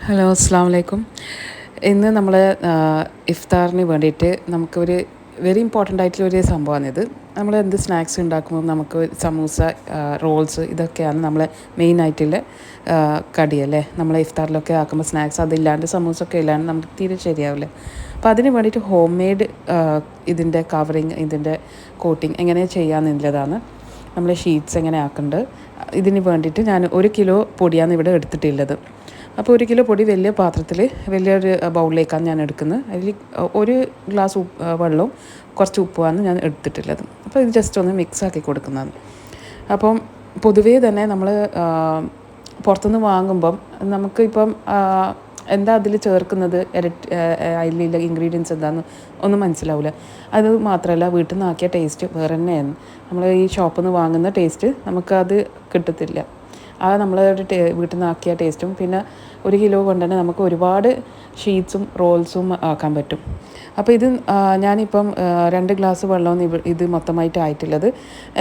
Hello, അസ്സാം വലൈക്കും. ഇന്ന് നമ്മൾ ഇഫ്താറിന് വേണ്ടിയിട്ട് നമുക്കൊരു വെരി ഇമ്പോർട്ടൻ്റ് ആയിട്ടുള്ളൊരു സംഭവമാണിത്. നമ്മൾ എന്ത് സ്നാക്സ് ഉണ്ടാക്കുമ്പോൾ നമുക്ക് സമൂസ, റോൾസ് ഇതൊക്കെയാണ് നമ്മളെ മെയിനായിട്ടുള്ള കടിയല്ലേ. നമ്മൾ ഇഫ്താറിലൊക്കെ ആക്കുമ്പോൾ സ്നാക്സ് അതില്ലാണ്ട് സമൂസ ഒക്കെ ഇല്ലാണ്ട് നമുക്ക് തീരെ ശരിയാവില്ല. അപ്പോൾ അതിന് വേണ്ടിയിട്ട് ഹോം മെയ്ഡ് ഇതിൻ്റെ കവറിങ്, ഇതിൻ്റെ കോട്ടിങ് എങ്ങനെ ചെയ്യാമെന്നുള്ളതാണ്. നമ്മൾ ഷീറ്റ്സ് എങ്ങനെ ആക്കേണ്ടത്. ഇതിന് വേണ്ടിയിട്ട് ഞാൻ 1 കിലോ പൊടിയാണ് ഇവിടെ എടുത്തിട്ടുള്ളത്. അപ്പോൾ 1 കിലോ പൊടി വലിയ പാത്രത്തിൽ വലിയൊരു ബൗളിലേക്കാണ് ഞാൻ എടുക്കുന്നത്. അതിൽ 1 ഗ്ലാസ് വെള്ളവും കുറച്ച് ഉപ്പുമാണ് ഞാൻ എടുത്തിട്ടുള്ളത്. അപ്പോൾ ഇത് ജസ്റ്റ് ഒന്ന് മിക്സാക്കി കൊടുക്കുന്നതാണ്. അപ്പം പൊതുവേ തന്നെ നമ്മൾ പുറത്തുനിന്ന് വാങ്ങുമ്പം നമുക്കിപ്പം എന്താ അതിൽ ചേർക്കുന്നത്, അതിലുള്ള ഇൻഗ്രീഡിയൻസ് എന്താണെന്ന് ഒന്നും മനസ്സിലാവില്ല. അത് മാത്രമല്ല, വീട്ടിൽ നിന്ന് ആക്കിയ ടേസ്റ്റ് വേറെ തന്നെയാണ്. നമ്മൾ ഈ ഷോപ്പിൽ നിന്ന് വാങ്ങുന്ന ടേസ്റ്റ് നമുക്കത് കിട്ടത്തില്ല. നമ്മളൊരു വീട്ടിൽ നിന്ന് ആക്കിയ ടേസ്റ്റും പിന്നെ 1 കിലോ കൊണ്ട് തന്നെ നമുക്ക് ഒരുപാട് ഷീറ്റ്സും റോൾസും ആക്കാൻ പറ്റും. അപ്പോൾ ഇത് ഞാനിപ്പം 2 ഗ്ലാസ് വെള്ളവും ഇത് മൊത്തമായിട്ട് ആയിട്ടുള്ളത്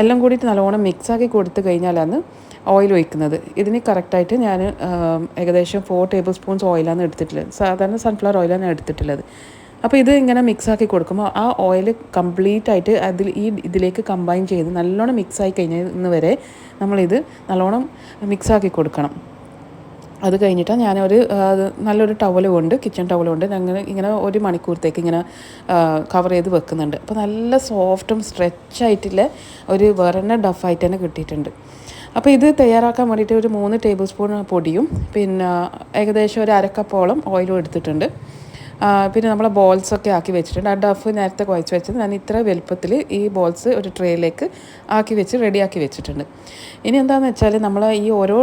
എല്ലാം കൂടിയിട്ട് നല്ലോണം മിക്സാക്കി കൊടുത്തു കഴിഞ്ഞാലാണ് ഓയിൽ ഒഴിക്കുന്നത്. ഇതിന് കറക്റ്റായിട്ട് ഞാൻ ഏകദേശം 4 ടേബിൾ സ്പൂൺസ് ഓയിലാണ് എടുത്തിട്ടുള്ളത്. സാധാരണ സൺഫ്ലവർ ഓയിലാണ് എടുത്തിട്ടുള്ളത്. അപ്പോൾ ഇത് ഇങ്ങനെ മിക്സാക്കി കൊടുക്കുമ്പോൾ ആ ഓയിൽ കംപ്ലീറ്റ് ആയിട്ട് ഇതിലേക്ക് കമ്പൈൻ ചെയ്ത് നല്ലോണം മിക്സായി കഴിഞ്ഞ വരെ നമ്മളിത് നല്ലോണം മിക്സാക്കി കൊടുക്കണം. അത് കഴിഞ്ഞിട്ട് ഞാനൊരു നല്ലൊരു ടവൽ കൊണ്ട്, കിച്ചൺ ടവൽ കൊണ്ട് ഞങ്ങൾ ഇങ്ങനെ 1 മണിക്കൂറത്തേക്ക് ഇങ്ങനെ കവർ ചെയ്ത് വെക്കുന്നുണ്ട്. അപ്പോൾ നല്ല സോഫ്റ്റും സ്ട്രെച്ചായിട്ടുള്ള ഒരു വേറെ തന്നെ ഡഫായിട്ട് തന്നെ കിട്ടിയിട്ടുണ്ട്. അപ്പോൾ ഇത് തയ്യാറാക്കാൻ വേണ്ടിയിട്ട് ഒരു 3 ടേബിൾ സ്പൂൺ പൊടിയും പിന്നെ ഏകദേശം ഒരു അരക്കപ്പോളം ഓയിലും എടുത്തിട്ടുണ്ട്. പിന്നെ നമ്മൾ ബോൾസൊക്കെ ആക്കി വെച്ചിട്ടുണ്ട്. ആ ഡഫ് നേരത്തെ കുഴച്ച് വെച്ചത് ഞാൻ ഇത്ര വലുപ്പത്തിൽ ഈ ബോൾസ് ഒരു ട്രേയിലേക്ക് ആക്കി വെച്ച് റെഡിയാക്കി വെച്ചിട്ടുണ്ട്. ഇനി എന്താണെന്ന് വെച്ചാൽ നമ്മൾ ഈ ഓരോ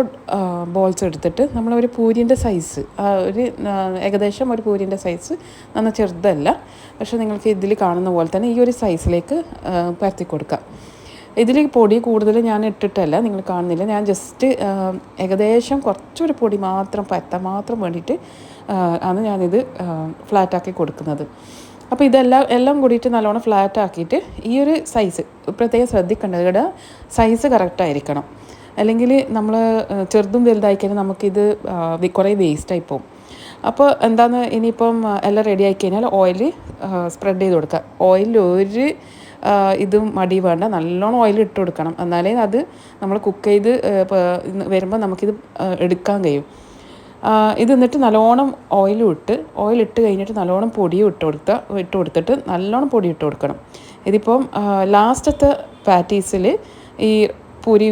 ബോൾസ് എടുത്തിട്ട് നമ്മളൊരു പൂരിൻ്റെ സൈസ്, ഏകദേശം ഒരു പൂരിൻ്റെ സൈസ്, നന്ന ചെറുതല്ല, പക്ഷേ നിങ്ങൾക്ക് ഇതിൽ കാണുന്ന പോലെ തന്നെ ഈ ഒരു സൈസിലേക്ക് പരത്തി കൊടുക്കാം. ഇതിൽ പൊടി കൂടുതൽ ഞാൻ ഇട്ടിട്ടല്ല, നിങ്ങൾ കാണുന്നില്ല, ഞാൻ ജസ്റ്റ് ഏകദേശം കുറച്ചൊരു പൊടി മാത്രം പരത്താൻ മാത്രം വേണ്ടിയിട്ട് ആണ് ഞാനിത് ഫ്ലാറ്റാക്കി കൊടുക്കുന്നത്. അപ്പോൾ എല്ലാം കൂടിയിട്ട് നല്ലോണം ഫ്ലാറ്റ് ആക്കിയിട്ട് ഈ ഒരു സൈസ് പ്രത്യേകം ശ്രദ്ധിക്കേണ്ടത്, ഇവിടെ സൈസ് കറക്റ്റായിരിക്കണം. അല്ലെങ്കിൽ നമ്മൾ ചെറുതും വലുതായി കഴിഞ്ഞാൽ നമുക്കിത് കുറേ വേസ്റ്റായി പോകും. അപ്പോൾ എന്താണെന്ന് ഇനിയിപ്പം എല്ലാം റെഡി ആയി കഴിഞ്ഞാൽ ഓയിൽ സ്പ്രെഡ് ചെയ്ത് കൊടുക്കുക. ഓയിൽ ഇതും മടി വേണ്ട, നല്ലോണം ഓയിൽ ഇട്ട് കൊടുക്കണം. എന്നാലേ അത് നമ്മൾ കുക്ക് ചെയ്ത് വരുമ്പോൾ നമുക്കിത് എടുക്കാൻ കഴിയും. ഇത് എന്നിട്ട് നല്ലോണം ഓയിലിട്ട് കഴിഞ്ഞിട്ട് നല്ലോണം പൊടിയും ഇട്ട് കൊടുത്തിട്ട് നല്ലോണം പൊടി ഇട്ട് കൊടുക്കണം. ഇതിപ്പം ലാസ്റ്റത്തെ പാറ്റീസിൽ ഈ പൂരി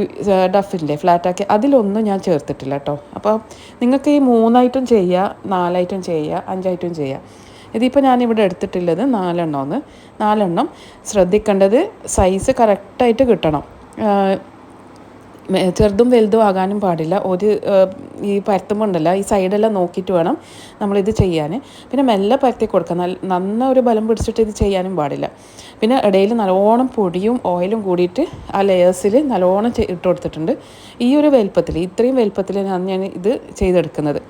ഡഫില്ലേ ഫ്ലാറ്റാക്കി അതിലൊന്നും ഞാൻ ചേർത്തിട്ടില്ല കേട്ടോ. അപ്പോൾ നിങ്ങൾക്ക് ഈ 3 ഐറ്റം ചെയ്യുക, 4 ഐറ്റം ചെയ്യുക, 5 ഐറ്റം ചെയ്യുക. ഇതിപ്പോൾ ഞാനിവിടെ എടുത്തിട്ടുള്ളത് 4 എണ്ണം. ശ്രദ്ധിക്കേണ്ടത് സൈസ് കറക്റ്റായിട്ട് കിട്ടണം. ചെറുതും വലുതും ആകാനും പാടില്ല. ഈ പരത്തുമ്പോൾ ഉണ്ടല്ലോ, ഈ സൈഡെല്ലാം നോക്കിയിട്ട് വേണം നമ്മളിത് ചെയ്യാൻ. പിന്നെ മെല്ലെ പരത്തി കൊടുക്കാം. ഒരു ബലം പിടിച്ചിട്ട് ഇത് ചെയ്യാനും പാടില്ല. പിന്നെ ഇടയിൽ നല്ലോണം പൊടിയും ഓയിലും കൂടിയിട്ട് ആ ലെയേഴ്സിൽ നല്ലോണം ഇട്ട് കൊടുത്തിട്ടുണ്ട്. ഈ ഒരു വലുപ്പത്തിൽ, ഇത്രയും വലുപ്പത്തിൽ ഞാൻ ഇത് ചെയ്തെടുക്കുന്നത്.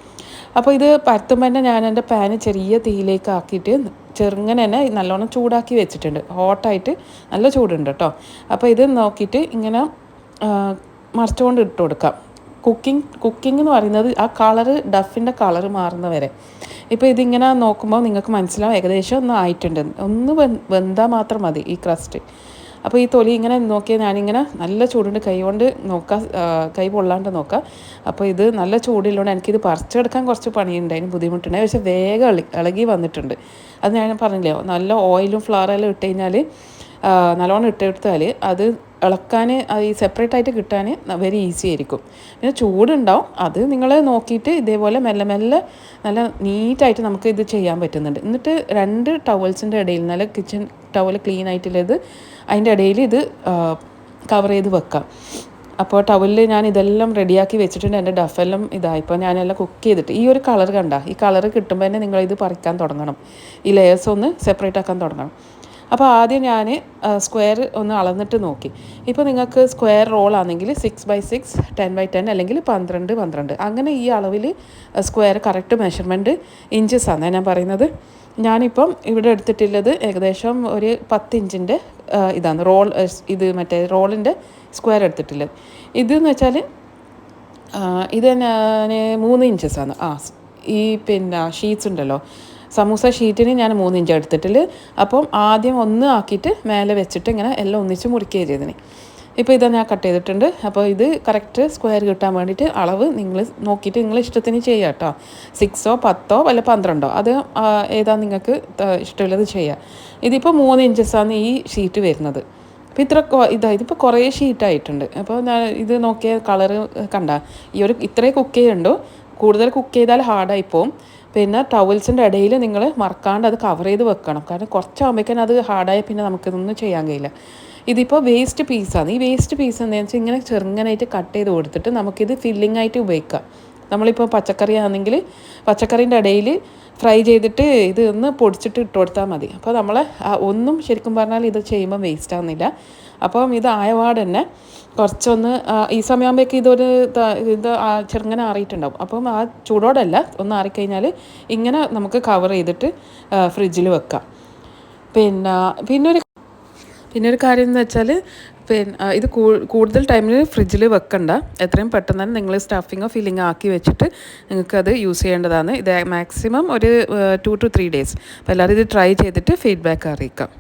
അപ്പോൾ ഇത് പരത്തുമ്പോൾ തന്നെ ഞാൻ എൻ്റെ പാന് ചെറിയ തീയിലേക്ക് ആക്കിയിട്ട് ചെറുങ്ങനെ തന്നെ നല്ലോണം ചൂടാക്കി വെച്ചിട്ടുണ്ട്. ഹോട്ടായിട്ട് നല്ല ചൂടുണ്ട് കേട്ടോ. അപ്പോൾ ഇത് നോക്കിയിട്ട് ഇങ്ങനെ മറിച്ചുകൊണ്ട് ഇട്ട് കൊടുക്കാം. കുക്കിംഗ് എന്ന് പറയുന്നത് ആ കളറ്, ഡഫിൻ്റെ കളറ് മാറുന്ന വരെ. ഇപ്പോൾ ഇതിങ്ങനെ നോക്കുമ്പോൾ നിങ്ങൾക്ക് മനസ്സിലാവും ഏകദേശം ഒന്ന് ആയിട്ടുണ്ട്. ഒന്ന് വെന്താൽ മാത്രം മതി ഈ ക്രസ്റ്റ്. അപ്പോൾ ഈ തൊലി ഇങ്ങനെ നോക്കിയാൽ ഞാനിങ്ങനെ നല്ല ചൂടുണ്ട്, കൈ പൊള്ളാണ്ട് നോക്കുക. അപ്പോൾ ഇത് നല്ല ചൂടില്ലോണ്ട് എനിക്കിത് പറിച്ചെടുക്കാൻ കുറച്ച് പണിയുണ്ടായിരുന്നു, ബുദ്ധിമുട്ടുണ്ടായി. പക്ഷേ വേഗം ഇളകി വന്നിട്ടുണ്ട്. അത് ഞാൻ പറഞ്ഞില്ലേ, നല്ല ഓയിലും ഫ്ലവറെല്ലാം ഇട്ട് കഴിഞ്ഞാൽ നല്ലോണം ഇട്ടെടുത്താൽ അത് ഇളക്കാൻ ഈ സെപ്പറേറ്റ് ആയിട്ട് കിട്ടാൻ വെരി ഈസി ആയിരിക്കും. പിന്നെ ചൂടുണ്ടാവും, അത് നിങ്ങൾ നോക്കിയിട്ട് ഇതേപോലെ മെല്ലെ മെല്ലെ നല്ല നീറ്റായിട്ട് നമുക്ക് ഇത് ചെയ്യാൻ പറ്റുന്നുണ്ട്. എന്നിട്ട് 2 ടവൽസിൻ്റെ ഇടയിൽ, നല്ല കിച്ചൺ ടവൽ ക്ലീൻ ആയിട്ടുള്ളത്, അതിൻ്റെ ഇടയിൽ ഇത് കവർ ചെയ്ത് വെക്കാം. അപ്പോൾ ടവലിൽ ഞാൻ ഇതെല്ലാം റെഡിയാക്കി വെച്ചിട്ടുണ്ട്. എൻ്റെ ഡഫെല്ലാം ഇപ്പോൾ ഞാനെല്ലാം കുക്ക് ചെയ്തിട്ട് ഈ ഒരു കളർ ഈ കളർ കിട്ടുമ്പോൾ തന്നെ നിങ്ങളിത് പറിക്കാൻ തുടങ്ങണം. ഈ ലെയേഴ്സ് ഒന്ന് സെപ്പറേറ്റ് ആക്കാൻ തുടങ്ങണം. അപ്പോൾ ആദ്യം ഞാൻ സ്ക്വയർ ഒന്ന് അളന്നിട്ട് നോക്കി. ഇപ്പോൾ നിങ്ങൾക്ക് സ്ക്വയർ റോൾ ആണെങ്കിൽ 6x6, 10x10 അല്ലെങ്കിൽ 12x12 അങ്ങനെ ഈ അളവിൽ സ്ക്വയർ കറക്റ്റ് മെഷർമെൻറ്റ് ഇഞ്ചസ് ആണ് ഞാൻ പറയുന്നത്. ഞാനിപ്പം ഇവിടെ എടുത്തിട്ടുള്ളത് ഏകദേശം ഒരു 10 ഇഞ്ചിൻ്റെ ഇതാണ് മറ്റേ റോളിൻ്റെ സ്ക്വയർ എടുത്തിട്ടുള്ളത്. ഇതെന്ന് വെച്ചാൽ ഇത് ഞാൻ 3 ഇഞ്ചസാണ്. ഈ പിന്നെ ഷീറ്റ്സ് ഉണ്ടല്ലോ, സമൂസ ഷീറ്റിന് ഞാൻ 3 ഇഞ്ച് എടുത്തിട്ടില്ല. അപ്പം ആദ്യം ഒന്ന് ആക്കിയിട്ട് മേലെ വെച്ചിട്ട് ഇങ്ങനെ എല്ലാം ഒന്നിച്ച് മുറിക്കുകയും ചെയ്തതിന്. ഇപ്പോൾ ഇതാ ഞാൻ കട്ട് ചെയ്തിട്ടുണ്ട്. അപ്പോൾ ഇത് കറക്റ്റ് സ്ക്വയർ കിട്ടാൻ വേണ്ടിയിട്ട് അളവ് നിങ്ങൾ നോക്കിയിട്ട് നിങ്ങൾ ഇഷ്ടത്തിന് ചെയ്യുക കേട്ടോ. 6ഓ 10ഓ വല്ല 12ഓ അത് ഏതാ നിങ്ങൾക്ക് ഇഷ്ടമുള്ളത് ചെയ്യുക. ഇതിപ്പോൾ 3 ഇഞ്ചസാണ് ഈ ഷീറ്റ് വരുന്നത്. അപ്പോൾ ഇതിപ്പോൾ കുറേ ഷീറ്റായിട്ടുണ്ട്. അപ്പോൾ ഞാൻ ഇത് നോക്കിയ കളറ് കണ്ട, ഈ ഒരു ഇത്രേ കുക്ക് ചെയ്യുന്നുണ്ടോ, കൂടുതൽ കുക്ക് ചെയ്താൽ ഹാർഡായി പോവും. പിന്നെ ടവൽസിൻ്റെ ഇടയിൽ നിങ്ങൾ മറക്കാണ്ട് അത് കവർ ചെയ്ത് വെക്കണം. കാരണം കുറച്ചാകുമ്പോഴേക്കും അത് ഹാർഡായ പിന്നെ നമുക്കിതൊന്നും ചെയ്യാൻ കഴിയില്ല. ഇതിപ്പോൾ വേസ്റ്റ് പീസാണ്. ഈ വേസ്റ്റ് പീസ് എന്താണെന്ന് വെച്ചാൽ ഇങ്ങനെ ചെറുങ്ങനായിട്ട് കട്ട് ചെയ്ത് കൊടുത്തിട്ട് നമുക്കിത് ഫില്ലിംഗ് ആയിട്ട് ഉപയോഗിക്കാം. നമ്മളിപ്പോൾ പച്ചക്കറി ആണെങ്കിൽ പച്ചക്കറീൻ്റെ ഇടയിൽ ഫ്രൈ ചെയ്തിട്ട് ഇത് ഒന്ന് പൊടിച്ചിട്ട് ഇട്ട് കൊടുത്താൽ മതി. അപ്പോൾ നമ്മൾ ഒന്നും ശരിക്കും പറഞ്ഞാൽ ഇത് ചെയ്യുമ്പോൾ വേസ്റ്റ് ആകുന്നില്ല. അപ്പം ഇത് ആയപാട് തന്നെ കുറച്ചൊന്ന് ഈ സമയമാകുമ്പോഴേക്ക് ഇത് ചെറുങ്ങനെ ആറിയിട്ടുണ്ടാവും. അപ്പം ആ ചൂടോടല്ല, ഒന്ന് ആറിക്കഴിഞ്ഞാൽ ഇങ്ങനെ നമുക്ക് കവർ ചെയ്തിട്ട് ഫ്രിഡ്ജിൽ വെക്കാം. പിന്നെ ഒരു കാര്യം എന്ന് വെച്ചാൽ ഇത് കൂടുതൽ ടൈമിൽ ഫ്രിഡ്ജിൽ വെക്കണ്ട. എത്രയും പെട്ടെന്ന് തന്നെ നിങ്ങൾ സ്റ്റഫിങ്ങോ ഫില്ലിങ്ങോ ആക്കി വെച്ചിട്ട് നിങ്ങൾക്കത് യൂസ് ചെയ്യേണ്ടതാണ്. ഇത് മാക്സിമം ഒരു 2 to 3 days. അപ്പോൾ എല്ലാവരും ഇത് ട്രൈ ചെയ്തിട്ട് ഫീഡ്ബാക്ക് അറിയിക്കാം.